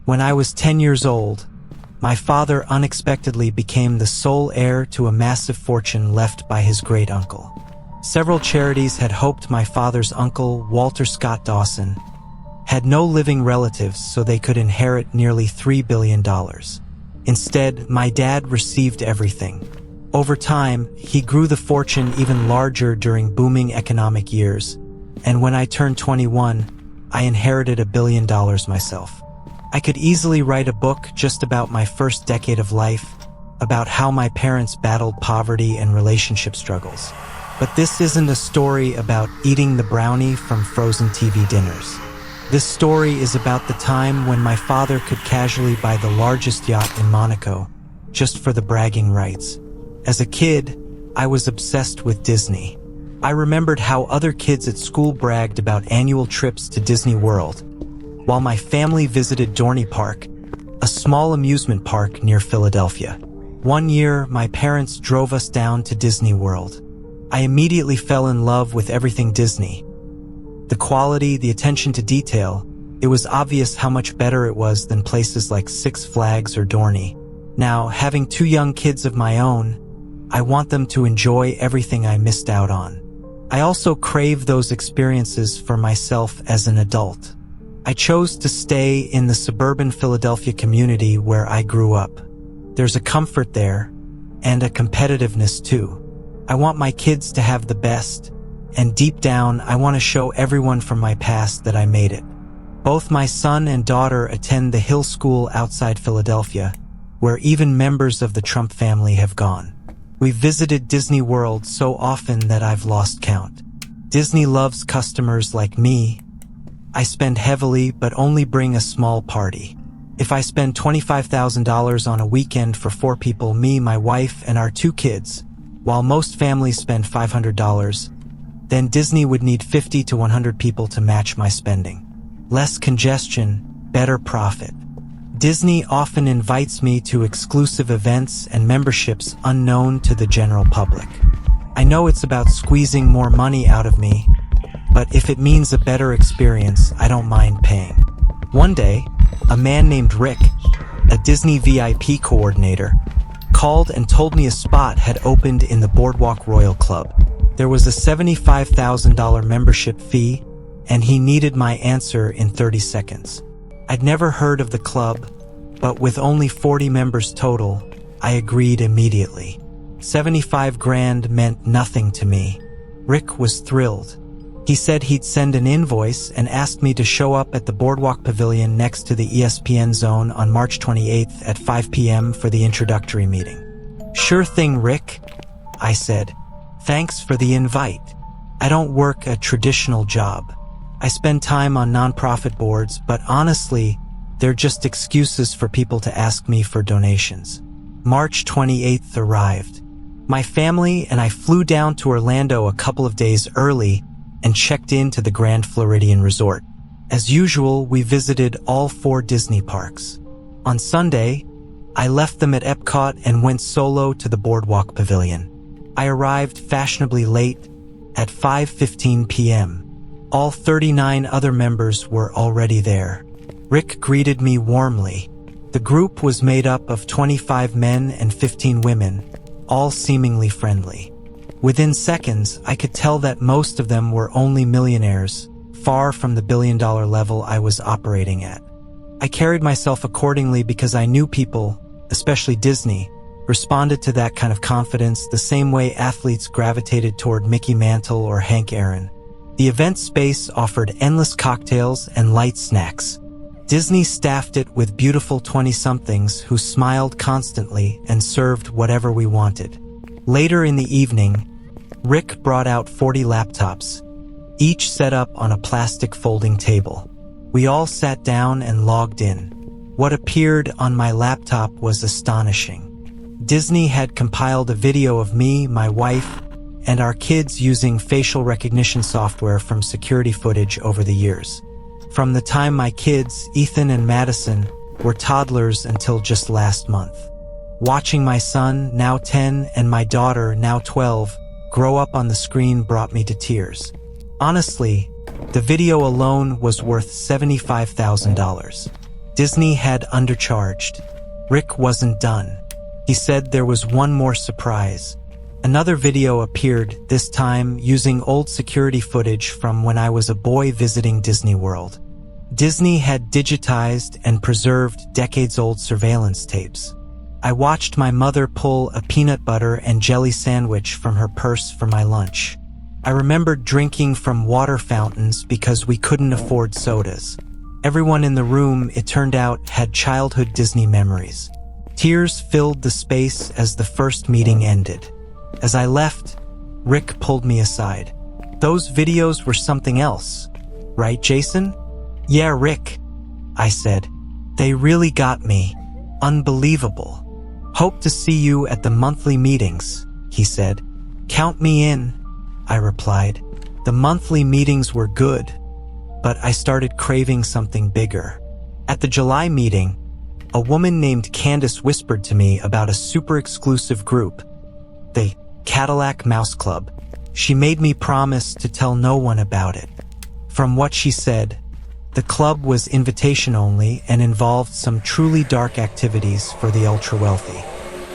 When I was 10 years old, my father unexpectedly became the sole heir to a massive fortune left by his great-uncle. Several charities had hoped my father's uncle, Walter Scott Dawson, had no living relatives so they could inherit nearly $3 billion. Instead, my dad received everything. Over time, he grew the fortune even larger during booming economic years, and when I turned 21, I inherited $1 billion myself. I could easily write a book just about my first decade of life, about how my parents battled poverty and relationship struggles. But this isn't a story about eating the brownie from frozen TV dinners. This story is about the time when my father could casually buy the largest yacht in Monaco, just for the bragging rights. As a kid, I was obsessed with Disney. I remembered how other kids at school bragged about annual trips to Disney World, while my family visited Dorney Park, a small amusement park near Philadelphia. One year, my parents drove us down to Disney World. I immediately fell in love with everything Disney. The quality, the attention to detail, it was obvious how much better it was than places like Six Flags or Dorney. Now, having two young kids of my own, I want them to enjoy everything I missed out on. I also crave those experiences for myself as an adult. I chose to stay in the suburban Philadelphia community where I grew up. There's a comfort there, and a competitiveness too. I want my kids to have the best, and deep down, I want to show everyone from my past that I made it. Both my son and daughter attend the Hill School outside Philadelphia, where even members of the Trump family have gone. We've visited Disney World so often that I've lost count. Disney loves customers like me. I spend heavily but only bring a small party. If I spend $25,000 on a weekend for 4 people, me, my wife, and our 2 kids, while most families spend $500, then Disney would need 50 to 100 people to match my spending. Less congestion, better profit. Disney often invites me to exclusive events and memberships unknown to the general public. I know it's about squeezing more money out of me, but if it means a better experience, I don't mind paying. One day, a man named Rick, a Disney VIP coordinator, called and told me a spot had opened in the Boardwalk Royal Club. There was a $75,000 membership fee, and he needed my answer in 30 seconds. I'd never heard of the club, but with only 40 members total, I agreed immediately. 75 grand meant nothing to me. Rick was thrilled. He said he'd send an invoice and asked me to show up at the Boardwalk Pavilion next to the ESPN Zone on March 28th at 5 p.m. for the introductory meeting. Sure thing, Rick, I said. Thanks for the invite. I don't work a traditional job. I spend time on nonprofit boards, but honestly, they're just excuses for people to ask me for donations. March 28th arrived. My family and I flew down to Orlando a couple of days early and checked into the Grand Floridian Resort. As usual, we visited all 4 Disney parks. On Sunday, I left them at Epcot and went solo to the Boardwalk Pavilion. I arrived fashionably late at 5:15 p.m. All 39 other members were already there. Rick greeted me warmly. The group was made up of 25 men and 15 women, all seemingly friendly. Within seconds, I could tell that most of them were only millionaires, far from the billion-dollar level I was operating at. I carried myself accordingly because I knew people, especially Disney, responded to that kind of confidence the same way athletes gravitated toward Mickey Mantle or Hank Aaron. The event space offered endless cocktails and light snacks. Disney staffed it with beautiful 20-somethings who smiled constantly and served whatever we wanted. Later in the evening, Rick brought out 40 laptops, each set up on a plastic folding table. We all sat down and logged in. What appeared on my laptop was astonishing. Disney had compiled a video of me, my wife, and our kids using facial recognition software from security footage over the years. From the time my kids, Ethan and Madison, were toddlers until just last month. Watching my son, now 10, and my daughter, now 12, grow up on the screen brought me to tears. Honestly, the video alone was worth $75,000. Disney had undercharged. Rick wasn't done. He said there was one more surprise. Another video appeared, this time using old security footage from when I was a boy visiting Disney World. Disney had digitized and preserved decades-old surveillance tapes. I watched my mother pull a peanut butter and jelly sandwich from her purse for my lunch. I remembered drinking from water fountains because we couldn't afford sodas. Everyone in the room, it turned out, had childhood Disney memories. Tears filled the space as the first meeting ended. As I left, Rick pulled me aside. "Those videos were something else, right, Jason?" "Yeah, Rick," I said. "They really got me. Unbelievable. Hope to see you at the monthly meetings," he said. "Count me in," I replied. The monthly meetings were good, but I started craving something bigger. At the July meeting, a woman named Candace whispered to me about a super exclusive group, the Cadillac Mouse Club. She made me promise to tell no one about it. From what she said, the club was invitation only and involved some truly dark activities for the ultra-wealthy.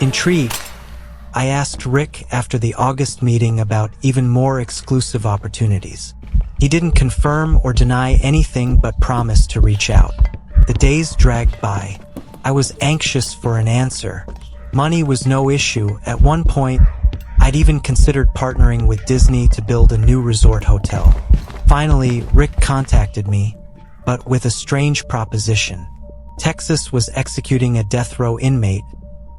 Intrigued, I asked Rick after the August meeting about even more exclusive opportunities. He didn't confirm or deny anything but promised to reach out. The days dragged by. I was anxious for an answer. Money was no issue. At one point, I'd even considered partnering with Disney to build a new resort hotel. Finally, Rick contacted me, but with a strange proposition. Texas was executing a death row inmate,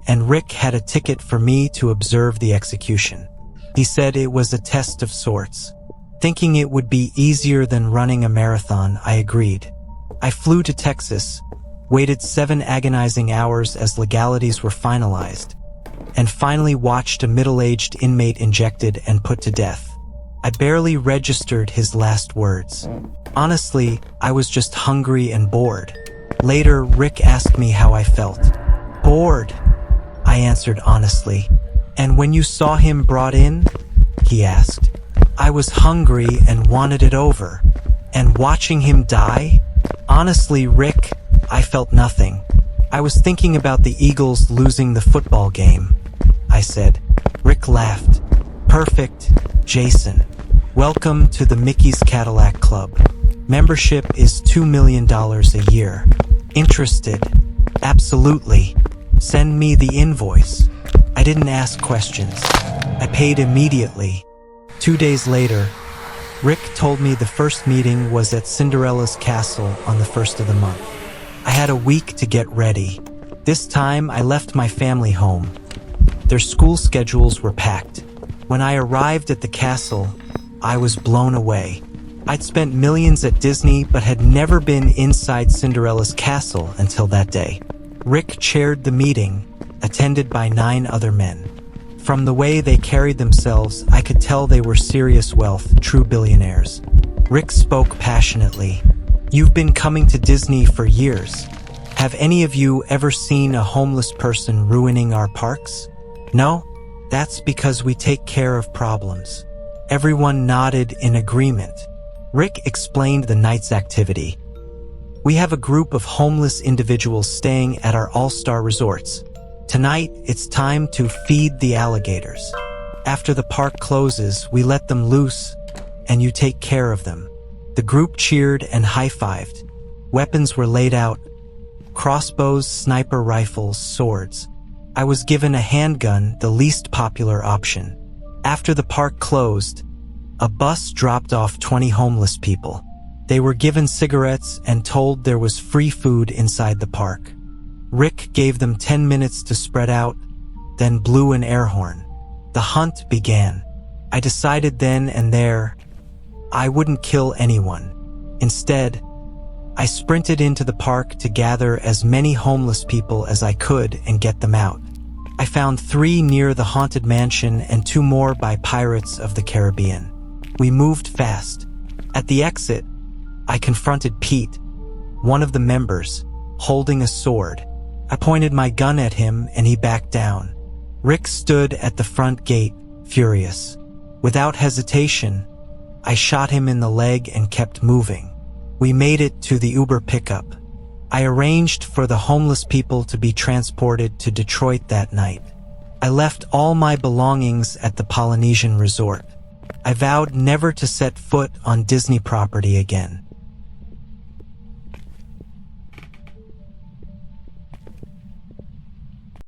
and Rick had a ticket for me to observe the execution. He said it was a test of sorts. Thinking it would be easier than running a marathon, I agreed. I flew to Texas, waited 7 agonizing hours as legalities were finalized, and finally watched a middle-aged inmate injected and put to death. I barely registered his last words. Honestly, I was just hungry and bored. Later, Rick asked me how I felt. "Bored," I answered honestly. "And when you saw him brought in?" he asked. "I was hungry and wanted it over. And watching him die? Honestly, Rick, I felt nothing. I was thinking about the Eagles losing the football game," I said. Rick laughed. "Perfect, Jason. Welcome to the Mickey's Cadillac Club. Membership is $2 million a year. Interested?" "Absolutely. Send me the invoice." I didn't ask questions. I paid immediately. 2 days later, Rick told me the first meeting was at Cinderella's castle on the 1st of the month. I had a week to get ready. This time, I left my family home. Their school schedules were packed. When I arrived at the castle, I was blown away. I'd spent millions at Disney but had never been inside Cinderella's castle until that day. Rick chaired the meeting, attended by 9 other men. From the way they carried themselves, I could tell they were serious wealth, true billionaires. Rick spoke passionately. "You've been coming to Disney for years. Have any of you ever seen a homeless person ruining our parks? No? That's because we take care of problems." Everyone nodded in agreement. Rick explained the night's activity. "We have a group of homeless individuals staying at our all-star resorts. Tonight, it's time to feed the alligators. After the park closes, we let them loose, and you take care of them." The group cheered and high-fived. Weapons were laid out: crossbows, sniper rifles, swords. I was given a handgun, the least popular option. After the park closed, a bus dropped off 20 homeless people. They were given cigarettes and told there was free food inside the park. Rick gave them 10 minutes to spread out, then blew an air horn. The hunt began. I decided then and there I wouldn't kill anyone. Instead, I sprinted into the park to gather as many homeless people as I could and get them out. I found 3 near the haunted mansion and 2 more by Pirates of the Caribbean. We moved fast. At the exit, I confronted Pete, one of the members, holding a sword. I pointed my gun at him and he backed down. Rick stood at the front gate, furious. Without hesitation, I shot him in the leg and kept moving. We made it to the Uber pickup. I arranged for the homeless people to be transported to Detroit that night. I left all my belongings at the Polynesian resort. I vowed never to set foot on Disney property again.